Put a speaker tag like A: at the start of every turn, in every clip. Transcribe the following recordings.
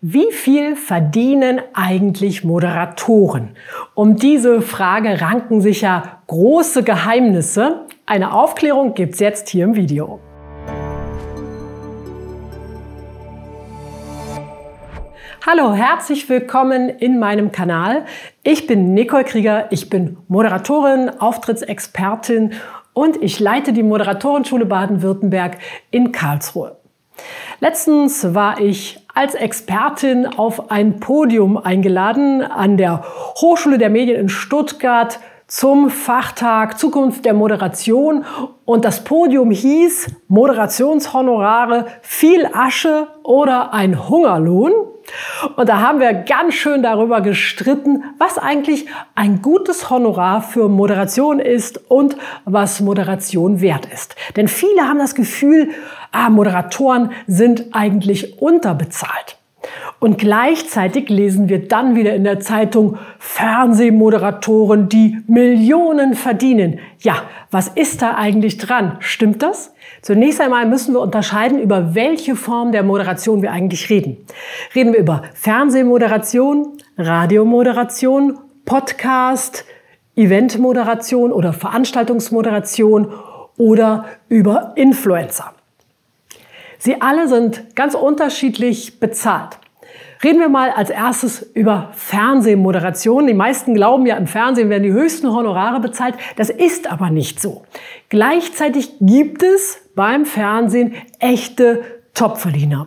A: Wie viel verdienen eigentlich Moderatoren? Um diese Frage ranken sich ja große Geheimnisse. Eine Aufklärung gibt's jetzt hier im Video. Hallo, herzlich willkommen in meinem Kanal. Ich bin Nicole Krieger, ich bin Moderatorin, Auftrittsexpertin und ich leite die Moderatorenschule Baden-Württemberg in Karlsruhe. Letztens war ich als Expertin auf ein Podium eingeladen an der Hochschule der Medien in Stuttgart zum Fachtag Zukunft der Moderation. Und das Podium hieß Moderationshonorare, viel Asche oder ein Hungerlohn. Und da haben wir ganz schön darüber gestritten, was eigentlich ein gutes Honorar für Moderation ist und was Moderation wert ist. Denn viele haben das Gefühl, Moderatoren sind eigentlich unterbezahlt. Und gleichzeitig lesen wir dann wieder in der Zeitung Fernsehmoderatoren, die Millionen verdienen. Ja, was ist da eigentlich dran? Stimmt das? Zunächst einmal müssen wir unterscheiden, über welche Form der Moderation wir eigentlich reden. Reden wir über Fernsehmoderation, Radiomoderation, Podcast, Eventmoderation oder Veranstaltungsmoderation oder über Influencer. Sie alle sind ganz unterschiedlich bezahlt. Reden wir mal als erstes über Fernsehmoderation. Die meisten glauben ja, im Fernsehen werden die höchsten Honorare bezahlt. Das ist aber nicht so. Gleichzeitig gibt es beim Fernsehen echte Topverdiener.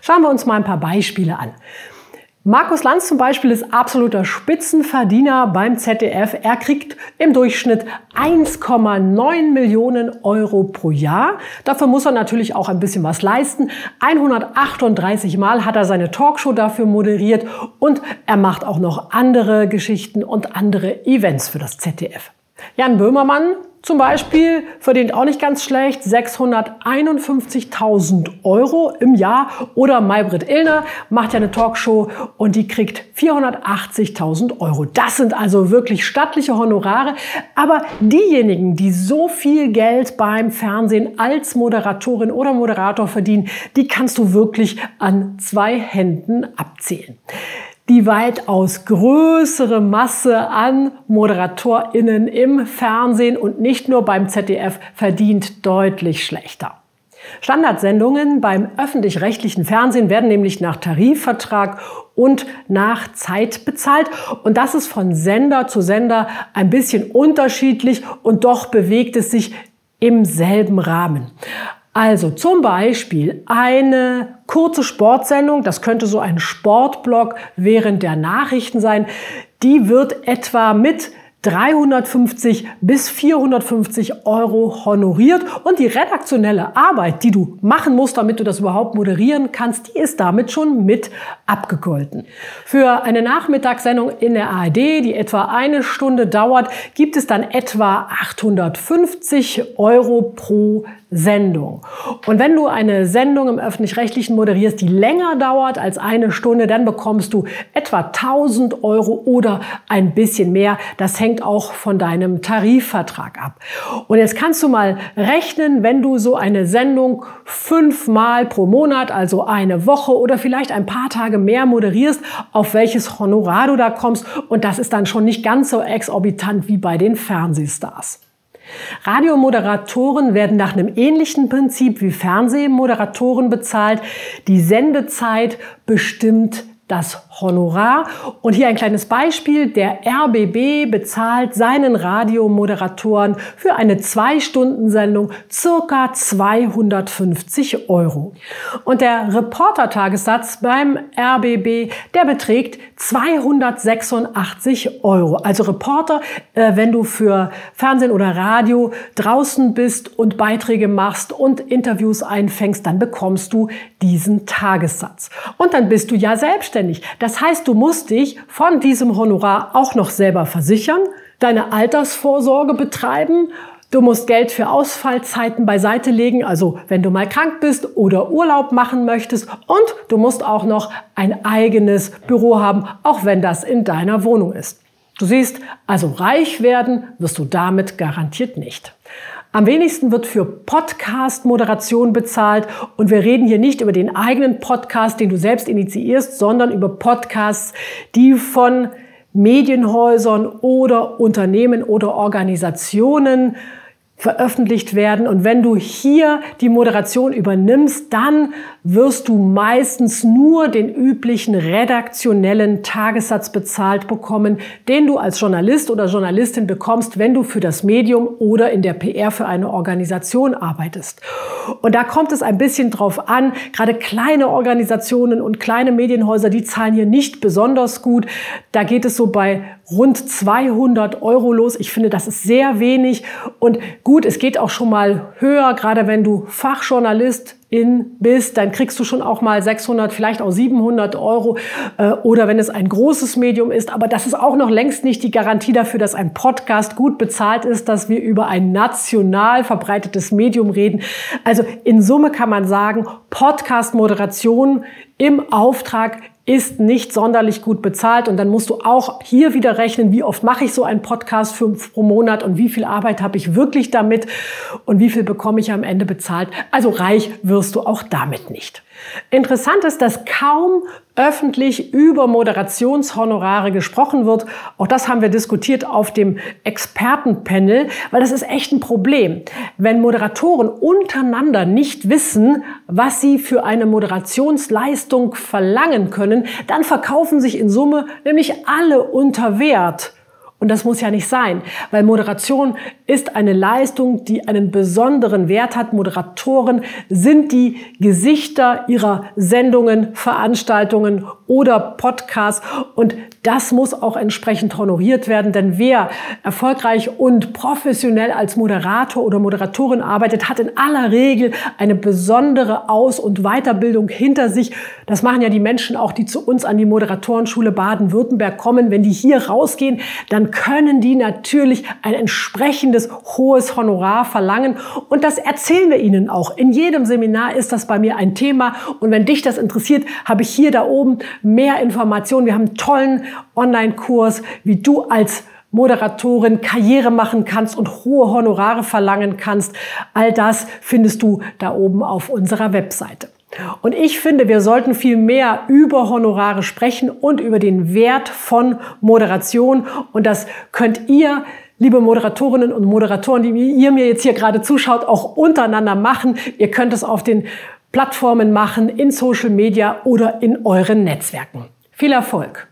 A: Schauen wir uns mal ein paar Beispiele an. Markus Lanz zum Beispiel ist absoluter Spitzenverdiener beim ZDF. Er kriegt im Durchschnitt 1,9 Millionen Euro pro Jahr. Dafür muss er natürlich auch ein bisschen was leisten. 138 Mal hat er seine Talkshow dafür moderiert und er macht auch noch andere Geschichten und andere Events für das ZDF. Jan Böhmermann zum Beispiel verdient auch nicht ganz schlecht, 651.000 Euro im Jahr. Oder Maybrit Illner macht ja eine Talkshow und die kriegt 480.000 Euro. Das sind also wirklich stattliche Honorare. Aber diejenigen, die so viel Geld beim Fernsehen als Moderatorin oder Moderator verdienen, die kannst du wirklich an 2 Händen abzählen. Die weitaus größere Masse an ModeratorInnen im Fernsehen und nicht nur beim ZDF verdient deutlich schlechter. Standardsendungen beim öffentlich-rechtlichen Fernsehen werden nämlich nach Tarifvertrag und nach Zeit bezahlt. Und das ist von Sender zu Sender ein bisschen unterschiedlich und doch bewegt es sich im selben Rahmen. Also zum Beispiel eine kurze Sportsendung, das könnte so ein Sportblock während der Nachrichten sein, die wird etwa mit 350 bis 450 Euro honoriert und die redaktionelle Arbeit, die du machen musst, damit du das überhaupt moderieren kannst, die ist damit schon mit abgegolten. Für eine Nachmittagssendung in der ARD, die etwa 1 Stunde dauert, gibt es dann etwa 850 Euro pro Sendung. Und wenn du eine Sendung im Öffentlich-Rechtlichen moderierst, die länger dauert als 1 Stunde, dann bekommst du etwa 1.000 Euro oder ein bisschen mehr. Das hängt auch von deinem Tarifvertrag ab. Und jetzt kannst du mal rechnen, wenn du so eine Sendung 5-mal pro Monat, also eine Woche oder vielleicht ein paar Tage mehr moderierst, auf welches Honorar du da kommst. Und das ist dann schon nicht ganz so exorbitant wie bei den Fernsehstars. Radiomoderatoren werden nach einem ähnlichen Prinzip wie Fernsehmoderatoren bezahlt. Die Sendezeit bestimmt das Honorar. Und hier ein kleines Beispiel. Der RBB bezahlt seinen Radiomoderatoren für eine 2-Stunden-Sendung ca. 250 Euro. Und der Reportertagessatz beim RBB, der beträgt 286 Euro. Also Reporter, wenn du für Fernsehen oder Radio draußen bist und Beiträge machst und Interviews einfängst, dann bekommst du diesen Tagessatz. Und dann bist du ja selbstständig. Das heißt, du musst dich von diesem Honorar auch noch selber versichern, deine Altersvorsorge betreiben, du musst Geld für Ausfallzeiten beiseite legen, also wenn du mal krank bist oder Urlaub machen möchtest, und du musst auch noch ein eigenes Büro haben, auch wenn das in deiner Wohnung ist. Du siehst, also reich werden wirst du damit garantiert nicht. Am wenigsten wird für Podcast-Moderation bezahlt und wir reden hier nicht über den eigenen Podcast, den du selbst initiierst, sondern über Podcasts, die von Medienhäusern oder Unternehmen oder Organisationen veröffentlicht werden. Und wenn du hier die Moderation übernimmst, dann wirst du meistens nur den üblichen redaktionellen Tagessatz bezahlt bekommen, den du als Journalist oder Journalistin bekommst, wenn du für das Medium oder in der PR für eine Organisation arbeitest. Und da kommt es ein bisschen drauf an, gerade kleine Organisationen und kleine Medienhäuser, die zahlen hier nicht besonders gut. Da geht es so bei rund 200 € los. Ich finde, das ist sehr wenig. Und gut, es geht auch schon mal höher, gerade wenn du Fachjournalistin bist, dann kriegst du schon auch mal 600, vielleicht auch 700 €. Oder wenn es ein großes Medium ist. Aber das ist auch noch längst nicht die Garantie dafür, dass ein Podcast gut bezahlt ist, dass wir über ein national verbreitetes Medium reden. Also in Summe kann man sagen, Podcast-Moderation im Auftrag ist nicht sonderlich gut bezahlt. Und dann musst du auch hier wieder rechnen, wie oft mache ich so einen Podcast pro Monat und wie viel Arbeit habe ich wirklich damit und wie viel bekomme ich am Ende bezahlt. Also reich wirst du auch damit nicht. Interessant ist, dass kaum öffentlich über Moderationshonorare gesprochen wird. Auch das haben wir diskutiert auf dem Expertenpanel, weil das ist echt ein Problem. Wenn Moderatoren untereinander nicht wissen, was sie für eine Moderationsleistung verlangen können, dann verkaufen sich in Summe nämlich alle unter Wert. Und das muss ja nicht sein, weil Moderation ist eine Leistung, die einen besonderen Wert hat. Moderatoren sind die Gesichter ihrer Sendungen, Veranstaltungen oder Podcasts. Und das muss auch entsprechend honoriert werden. Denn wer erfolgreich und professionell als Moderator oder Moderatorin arbeitet, hat in aller Regel eine besondere Aus- und Weiterbildung hinter sich. Das machen ja die Menschen auch, die zu uns an die Moderatorenschule Baden-Württemberg kommen. Wenn die hier rausgehen, dann können die natürlich ein entsprechendes hohes Honorar verlangen. Und das erzählen wir ihnen auch. In jedem Seminar ist das bei mir ein Thema. Und wenn dich das interessiert, habe ich hier da oben mehr Informationen. Wir haben einen tollen Online-Kurs, wie du als Moderatorin Karriere machen kannst und hohe Honorare verlangen kannst. All das findest du da oben auf unserer Webseite. Und ich finde, wir sollten viel mehr über Honorare sprechen und über den Wert von Moderation. Und das könnt ihr, liebe Moderatorinnen und Moderatoren, die ihr mir jetzt hier gerade zuschaut, auch untereinander machen. Ihr könnt es auf den Plattformen machen, in Social Media oder in euren Netzwerken. Viel Erfolg!